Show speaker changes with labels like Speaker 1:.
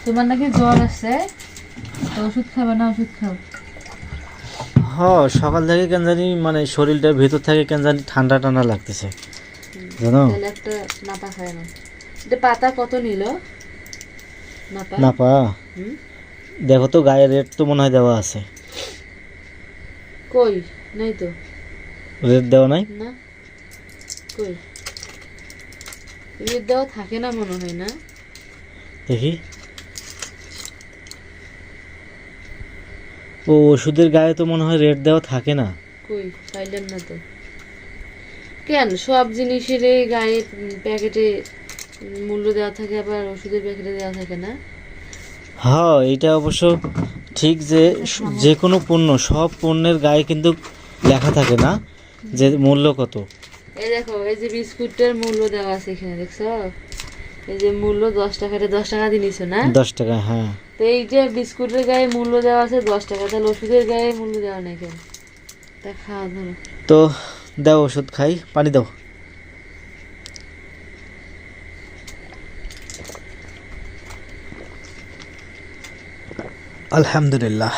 Speaker 1: তোমার নাকি জ্বর আছে, তো ওষুধ খাবে না? ওষুধ খাও।
Speaker 2: হ্যাঁ, সকাল থেকে কেন জানি মানে শরীরটার ভেতর থেকে কেন জানি ঠান্ডা ঠান্ডা লাগতেছে জানো।
Speaker 1: তাহলে একটা নাপা খায় না। এটা পাতা কত নিল নাপা?
Speaker 2: নাপা
Speaker 1: হুম,
Speaker 2: দেখো তো, গায়ের রেট তো মনে হয় দেওয়া আছে।
Speaker 1: কই নাই তো।
Speaker 2: রেট দেওয়া নাই?
Speaker 1: না, কই রেট দেওয়া থাকে না মনে হয় না।
Speaker 2: দেখি। ও ওষুধের গায়ে তো মনে হয় রেট দেওয়া থাকে না।
Speaker 1: কই পাইলেন না তো। কেন সব জিনিসের গায়ে প্যাকেটে মূল্য দেওয়া থাকে, আবার ওষুধের প্যাকেটে দেওয়া থাকে না?
Speaker 2: হ্যাঁ, এটা অবশ্য ঠিক যে যে কোনো পণ্য, সব পণ্যের গায়ে কিন্তু লেখা থাকে না যে মূল্য কত।
Speaker 1: এই দেখো, এই যে বিস্কুটের মূল্য দেওয়া আছে এখানে, দেখছো? এই যে মূল্য 10 টাকা, এটা 10 টাকা দিয়ে নিছো না?
Speaker 2: 10 টাকা, হ্যাঁ।
Speaker 1: তো এই যে বিস্কুটের গায়ে মূল্য দেওয়া আছে 10 টাকা, তাহলে ওষুধের গায়ে মূল্য দেওয়া নেই কেন? তা খাওয়া ধরো।
Speaker 2: তো দাও, ওষুধ খাই, পানি দাও। আলহামদুলিল্লাহ।